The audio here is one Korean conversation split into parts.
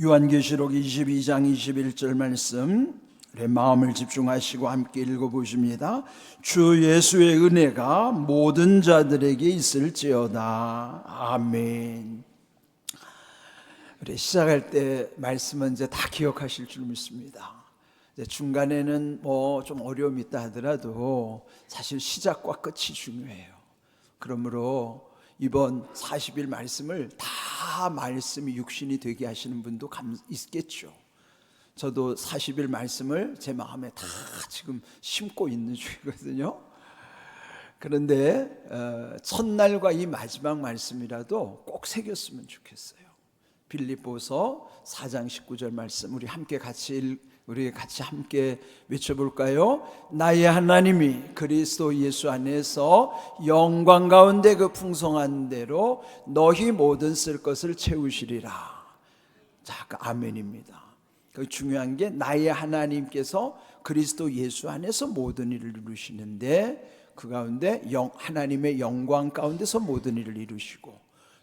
요한계시록 22장 21절 말씀, 우리 마음을 집중하시고 함께 읽어보십니다. 주 예수의 은혜가 모든 자들에게 있을지어다. 아멘. 우리 시작할 때 말씀은 이제 다 기억하실 줄 믿습니다. 이제 중간에는 뭐 좀 어려움이 있다 하더라도 사실 시작과 끝이 중요해요. 그러므로 이번 40일 말씀을 다 말씀이 육신이 되게 하시는 분도 있겠죠. 저도 40일 말씀을 제 마음에 다 지금 심고 있는 중이거든요. 그런데 첫날과 이 마지막 말씀이라도 꼭 새겼으면 좋겠어요. 빌립보서 4장 19절 말씀 우리 같이 함께 외쳐볼까요? 나의 하나님이 그리스도 예수 안에서 영광 가운데 그 풍성한 대로 너희 모든 쓸 것을 채우시리라. 자, 그 아멘입니다. 그 중요한 게 나의 하나님께서 그리스도 예수 안에서 모든 일을 이루시는데 그 가운데 하나님의 영광 가운데서 모든 일을 이루시고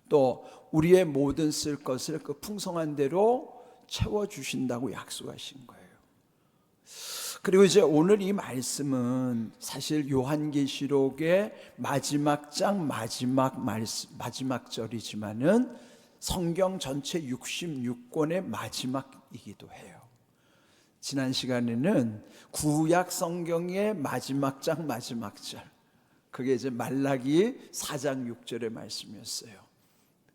또 우리의 모든 쓸 것을 그 풍성한 대로 채워주신다고 약속하신 거예요. 그리고 이제 오늘 이 말씀은 사실 요한계시록의 마지막 장 마지막 절이지만은 성경 전체 66권의 마지막이기도 해요. 지난 시간에는 구약 성경의 마지막 장 마지막 절, 그게 이제 말라기 4장 6절의 말씀이었어요.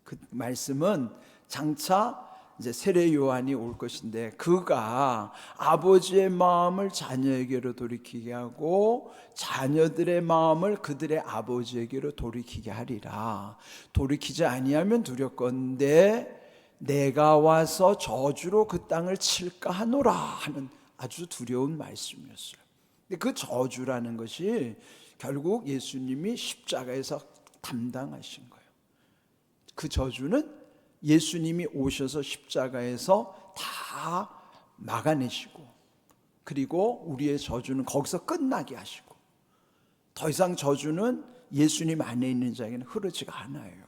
그 말씀은 장차 이제 세례 요한이 올 것인데 그가 아버지의 마음을 자녀에게로 돌이키게 하고 자녀들의 마음을 그들의 아버지에게로 돌이키게 하리라. 돌이키지 아니하면 두렵건대 내가 와서 저주로 그 땅을 칠까 하노라 하는 아주 두려운 말씀이었어요. 근데 그 저주라는 것이 결국 예수님이 십자가에서 담당하신 거예요. 그 저주는 예수님이 오셔서 십자가에서 다 막아내시고 그리고 우리의 저주는 거기서 끝나게 하시고 더 이상 저주는 예수님 안에 있는 자에게는 흐르지가 않아요.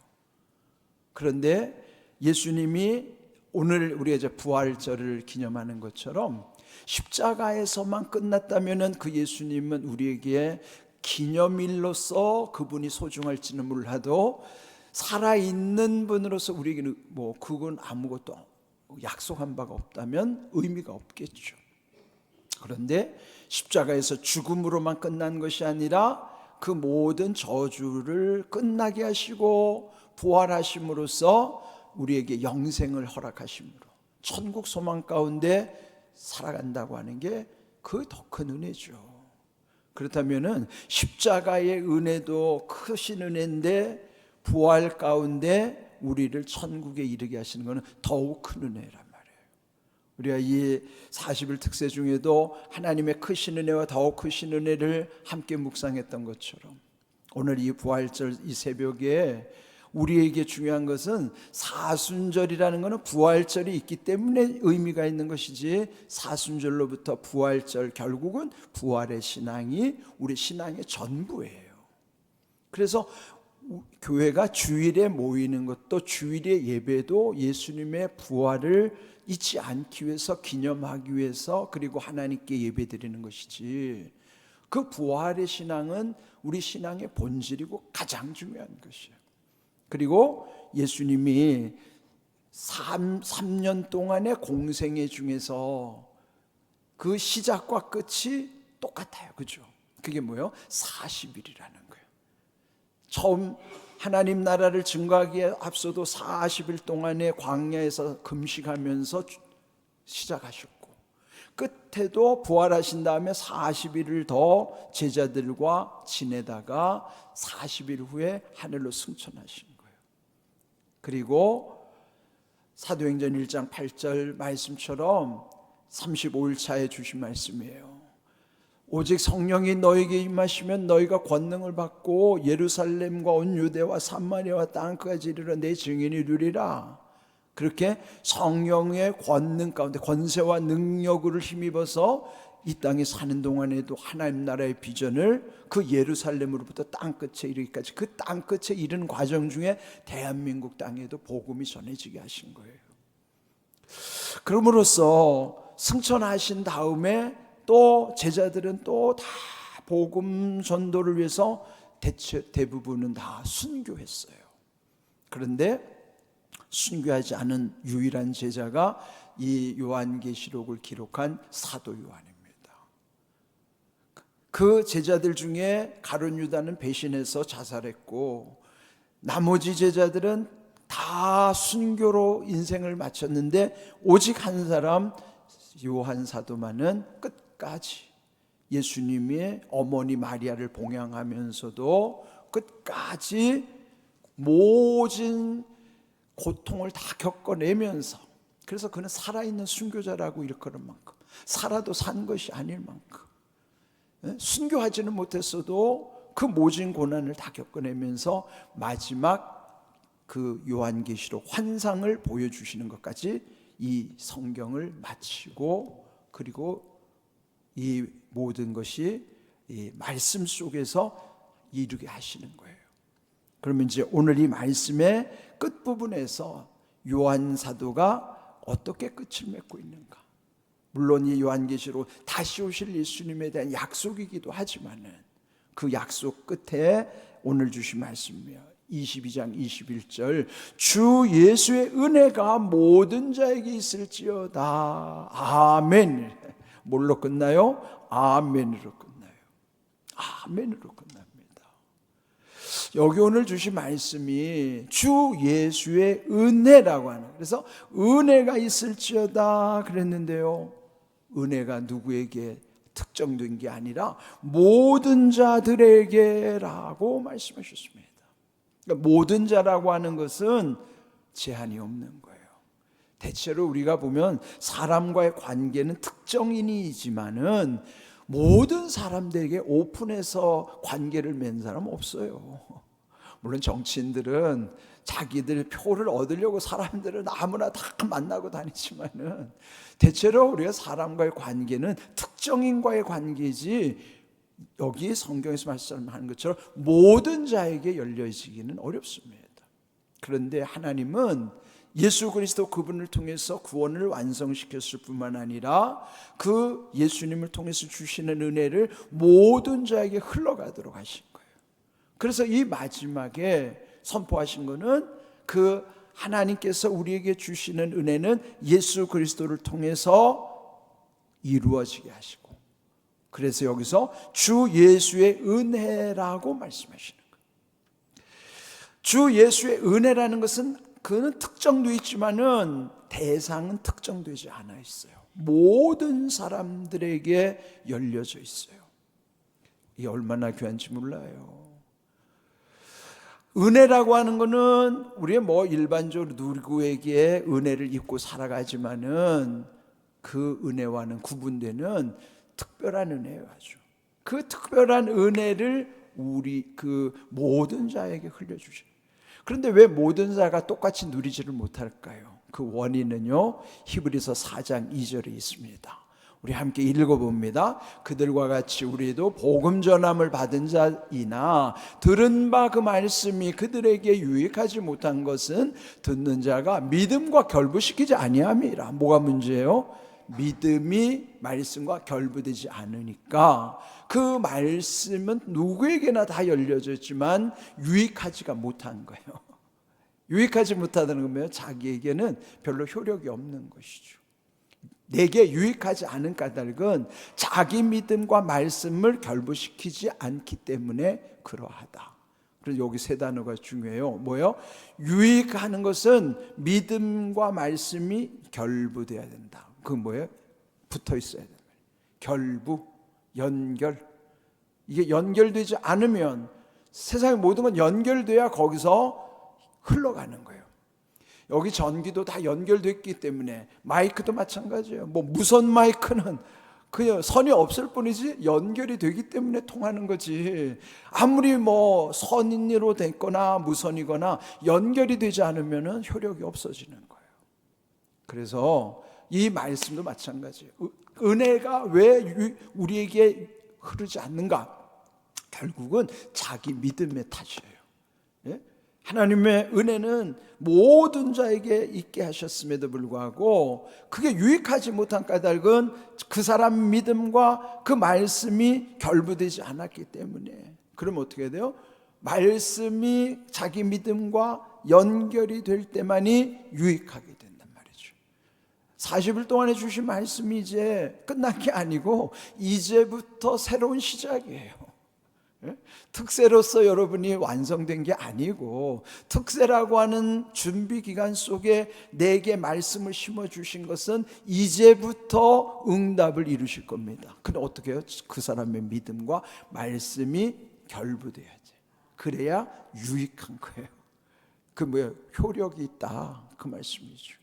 그런데 예수님이 오늘 우리가 이제 부활절을 기념하는 것처럼 십자가에서만 끝났다면은 그 예수님은 우리에게 기념일로서 그분이 소중할지는 몰라도 살아있는 분으로서 우리에게는 그건 아무것도 약속한 바가 없다면 의미가 없겠죠. 그런데 십자가에서 죽음으로만 끝난 것이 아니라 그 모든 저주를 끝나게 하시고 부활하심으로써 우리에게 영생을 허락하심으로 천국 소망 가운데 살아간다고 하는 게 그 더 큰 은혜죠. 그렇다면은 십자가의 은혜도 크신 은혜인데 부활 가운데 우리를 천국에 이르게 하시는 것은 더욱 큰 은혜란 말이에요. 우리가 이 40일 특세 중에도 하나님의 크신 은혜와 더욱 크신 은혜를 함께 묵상했던 것처럼 오늘 이 부활절 이 새벽에 우리에게 중요한 것은 사순절이라는 것은 부활절이 있기 때문에 의미가 있는 것이지 사순절로부터 부활절 결국은 부활의 신앙이 우리 신앙의 전부예요. 그래서 교회가 주일에 모이는 것도 주일의 예배도 예수님의 부활을 잊지 않기 위해서 기념하기 위해서 그리고 하나님께 예배드리는 것이지 그 부활의 신앙은 우리 신앙의 본질이고 가장 중요한 것이에요. 그리고 예수님이 3년 동안의 공생애 중에서 그 시작과 끝이 똑같아요. 그죠? 그게 뭐예요? 40일이라는 거예요. 처음 하나님 나라를 증거하기에 앞서도 40일 동안의 광야에서 금식하면서 시작하셨고 끝에도 부활하신 다음에 40일을 더 제자들과 지내다가 40일 후에 하늘로 승천하신 거예요. 그리고 사도행전 1장 8절 말씀처럼 35일 차에 주신 말씀이에요. 오직 성령이 너에게 임하시면 너희가 권능을 받고 예루살렘과 온 유대와 사마리아와 땅끝까지 이르러 내 증인이 되리라. 그렇게 성령의 권능 가운데 권세와 능력을 힘입어서 이 땅에 사는 동안에도 하나님 나라의 비전을 그 예루살렘으로부터 땅끝에 이르기까지 그 땅끝에 이르는 과정 중에 대한민국 땅에도 복음이 전해지게 하신 거예요. 그럼으로써 승천하신 다음에 또 제자들은 또 다 복음 전도를 위해서 대부분은 다 순교했어요. 그런데 순교하지 않은 유일한 제자가 이 요한계시록을 기록한 사도 요한입니다. 그 제자들 중에 가룟 유다는 배신해서 자살했고, 나머지 제자들은 다 순교로 인생을 마쳤는데, 오직 한 사람 요한 사도만은 끝까지 예수님의 어머니 마리아를 봉양하면서도 끝까지 모진 고통을 다 겪어내면서, 그래서 그는 살아있는 순교자라고 일컬을 만큼, 살아도 산 것이 아닐 만큼, 순교하지는 못했어도 그 모진 고난을 다 겪어내면서 마지막 그 요한계시록 환상을 보여주시는 것까지 이 성경을 마치고, 그리고 이 모든 것이 이 말씀 속에서 이루게 하시는 거예요. 그러면 이제 오늘 이 말씀의 끝부분에서 요한 사도가 어떻게 끝을 맺고 있는가? 물론 이 요한계시록 다시 오실 예수님에 대한 약속이기도 하지만은 그 약속 끝에 오늘 주신 말씀이에요. 22장 21절, 주 예수의 은혜가 모든 자에게 있을지어다. 아멘. 뭘로 끝나요? 아멘으로 끝나요. 아멘으로 끝납니다. 여기 오늘 주신 말씀이 주 예수의 은혜라고 하는, 그래서 은혜가 있을지어다 그랬는데요, 은혜가 누구에게 특정된 게 아니라 모든 자들에게라고 말씀하셨습니다. 그러니까 모든 자라고 하는 것은 제한이 없는 거예요. 대체로 우리가 보면 사람과의 관계는 특정인이지만은 모든 사람들에게 오픈해서 관계를 맺는 사람은 없어요. 물론 정치인들은 자기들 표를 얻으려고 사람들은 아무나 다 만나고 다니지만은 대체로 우리가 사람과의 관계는 특정인과의 관계지, 여기 성경에서 말씀하는 것처럼 모든 자에게 열려지기는 어렵습니다. 그런데 하나님은 예수 그리스도 그분을 통해서 구원을 완성시켰을 뿐만 아니라 그 예수님을 통해서 주시는 은혜를 모든 자에게 흘러가도록 하신 거예요. 그래서 이 마지막에 선포하신 것은 그 하나님께서 우리에게 주시는 은혜는 예수 그리스도를 통해서 이루어지게 하시고, 그래서 여기서 주 예수의 은혜라고 말씀하시는 거예요. 주 예수의 은혜라는 것은 그는 특정되어 있지만은 대상은 특정되지 않아 있어요. 모든 사람들에게 열려져 있어요. 이게 얼마나 귀한지 몰라요. 은혜라고 하는 것은 우리의 일반적으로 누구에게 은혜를 입고 살아가지만은 그 은혜와는 구분되는 특별한 은혜예요. 아주 그 특별한 은혜를 우리 그 모든 자에게 흘려주셔요. 그런데 왜 모든 자가 똑같이 누리지를 못할까요? 그 원인은요, 히브리서 4장 2절에 있습니다. 우리 함께 읽어봅니다. 그들과 같이 우리도 복음 전함을 받은 자이나 들은 바 그 말씀이 그들에게 유익하지 못한 것은 듣는 자가 믿음과 결부시키지 아니함이라. 뭐가 문제예요? 믿음이 말씀과 결부되지 않으니까 그 말씀은 누구에게나 다 열려져 있지만 유익하지가 못한 거예요. 유익하지 못하다는 건 자기에게는 별로 효력이 없는 것이죠. 내게 유익하지 않은 까닭은 자기 믿음과 말씀을 결부시키지 않기 때문에 그러하다. 그래서 여기 세 단어가 중요해요. 뭐예요? 유익하는 것은 믿음과 말씀이 결부돼야 된다. 그건 뭐예요? 붙어 있어야 된다. 결부, 연결. 이게 연결되지 않으면, 세상의 모든 건 연결돼야 거기서 흘러가는 거예요. 여기 전기도 다 연결됐기 때문에, 마이크도 마찬가지예요. 무선 마이크는 그냥 선이 없을 뿐이지 연결이 되기 때문에 통하는 거지, 아무리 선으로 됐거나 무선이거나 연결이 되지 않으면 효력이 없어지는 거예요. 그래서 이 말씀도 마찬가지예요. 은혜가 왜 우리에게 흐르지 않는가? 결국은 자기 믿음의 탓이에요. 예? 하나님의 은혜는 모든 자에게 있게 하셨음에도 불구하고 그게 유익하지 못한 까닭은 그 사람 믿음과 그 말씀이 결부되지 않았기 때문에. 그럼 어떻게 해야 돼요? 말씀이 자기 믿음과 연결이 될 때만이 유익하게 된단 말이죠. 40일 동안에 주신 말씀이 이제 끝난 게 아니고 이제부터 새로운 시작이에요. 특세로서 여러분이 완성된 게 아니고, 특세라고 하는 준비 기간 속에 내게 말씀을 심어주신 것은 이제부터 응답을 이루실 겁니다. 근데 어떻게 해요? 그 사람의 믿음과 말씀이 결부돼야지. 그래야 유익한 거예요. 그 뭐예요? 효력이 있다, 그 말씀이죠.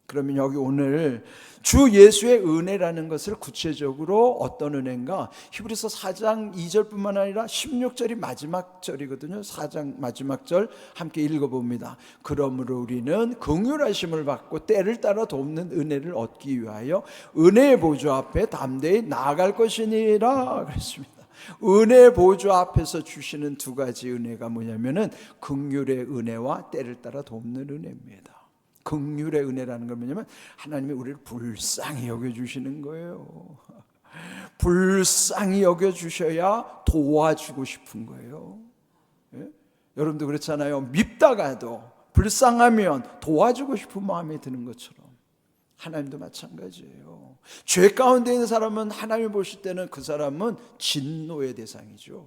그러면 여기 오늘 주 예수의 은혜라는 것을 구체적으로 어떤 은혜인가? 히브리서 4장 2절뿐만 아니라 16절이 마지막 절이거든요. 4장 마지막 절 함께 읽어봅니다. 그러므로 우리는 긍휼하심을 받고 때를 따라 돕는 은혜를 얻기 위하여 은혜의 보좌 앞에 담대히 나아갈 것이니라 그랬습니다. 은혜 보좌 앞에서 주시는 두 가지 은혜가 뭐냐면은 긍휼의 은혜와 때를 따라 돕는 은혜입니다. 긍휼의 은혜라는 건 뭐냐면 하나님이 우리를 불쌍히 여겨주시는 거예요. 불쌍히 여겨주셔야 도와주고 싶은 거예요. 예? 여러분도 그렇잖아요. 밉다가도 불쌍하면 도와주고 싶은 마음이 드는 것처럼 하나님도 마찬가지예요. 죄 가운데 있는 사람은 하나님이 보실 때는 그 사람은 진노의 대상이죠.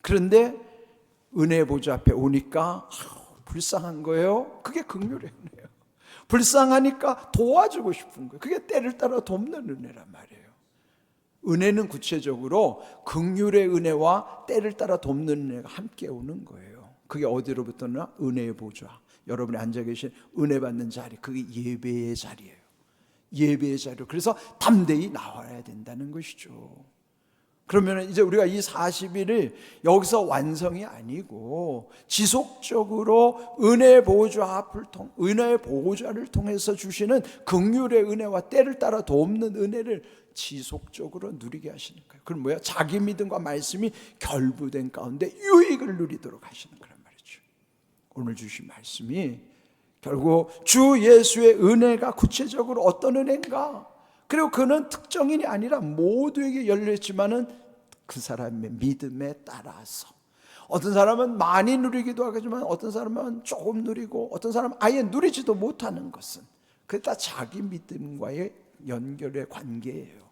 그런데 은혜 보좌 앞에 오니까 불쌍한 거예요. 그게 긍휼의 은혜예요. 불쌍하니까 도와주고 싶은 거예요. 그게 때를 따라 돕는 은혜란 말이에요. 은혜는 구체적으로 긍휼의 은혜와 때를 따라 돕는 은혜가 함께 오는 거예요. 그게 어디로부터나 은혜의 보좌, 여러분이 앉아 계신 은혜 받는 자리, 그게 예배의 자리예요. 예배의 자리로. 그래서 담대히 나와야 된다는 것이죠. 그러면 이제 우리가 이 40일을 여기서 완성이 아니고 지속적으로 은혜의 보좌를 통해서 주시는 긍휼의 은혜와 때를 따라 돕는 은혜를 지속적으로 누리게 하시는 거예요. 그럼 뭐야? 자기 믿음과 말씀이 결부된 가운데 유익을 누리도록 하시는 거란 말이죠. 오늘 주신 말씀이 결국 주 예수의 은혜가 구체적으로 어떤 은혜인가? 그리고 그는 특정인이 아니라 모두에게 열렸지만은 그 사람의 믿음에 따라서 어떤 사람은 많이 누리기도 하겠지만 어떤 사람은 조금 누리고 어떤 사람은 아예 누리지도 못하는 것은 그게 다 자기 믿음과의 연결의 관계예요.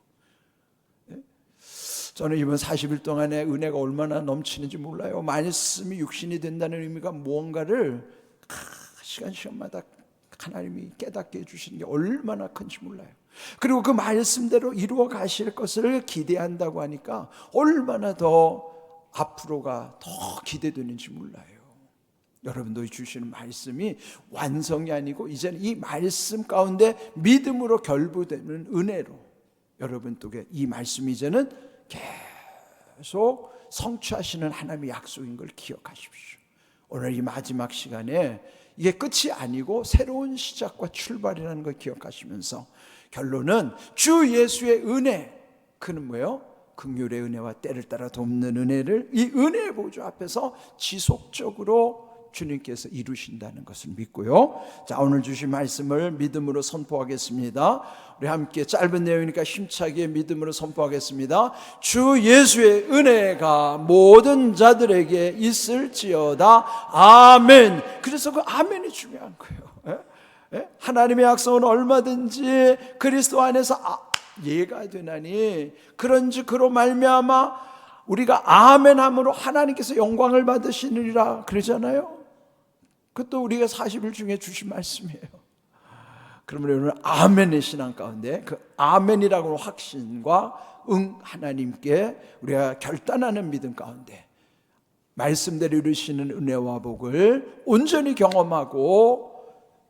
저는 이번 40일 동안에 은혜가 얼마나 넘치는지 몰라요. 말씀이 육신이 된다는 의미가 무언가를 시간마다 하나님이 깨닫게 해주시는 게 얼마나 큰지 몰라요. 그리고 그 말씀대로 이루어 가실 것을 기대한다고 하니까 얼마나 더 앞으로가 더 기대되는지 몰라요. 여러분도 주시는 말씀이 완성이 아니고 이제는 이 말씀 가운데 믿음으로 결부되는 은혜로 여러분 쪽에 이 말씀이 이제는 계속 성취하시는 하나님의 약속인 걸 기억하십시오. 오늘 이 마지막 시간에 이게 끝이 아니고 새로운 시작과 출발이라는 걸 기억하시면서 결론은 주 예수의 은혜, 그는 뭐예요? 긍휼의 은혜와 때를 따라 돕는 은혜를 이 은혜의 보좌 앞에서 지속적으로 주님께서 이루신다는 것을 믿고요. 자, 오늘 주신 말씀을 믿음으로 선포하겠습니다. 우리 함께 짧은 내용이니까 힘차게 믿음으로 선포하겠습니다. 주 예수의 은혜가 모든 자들에게 있을지어다. 아멘. 그래서 그 아멘이 중요한 거예요. 하나님의 약속은 얼마든지 그리스도 안에서 예가 되나니 그런지 그로 말미암아 우리가 아멘함으로 하나님께서 영광을 받으시느니라 그러잖아요. 그것도 우리가 40일 중에 주신 말씀이에요. 그러면 오늘 아멘의 신앙 가운데 그 아멘이라고 하는 확신과 하나님께 우리가 결단하는 믿음 가운데 말씀대로 이루시는 은혜와 복을 온전히 경험하고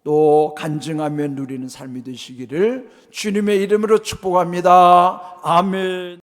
또 간증하며 누리는 삶이 되시기를 주님의 이름으로 축복합니다. 아멘.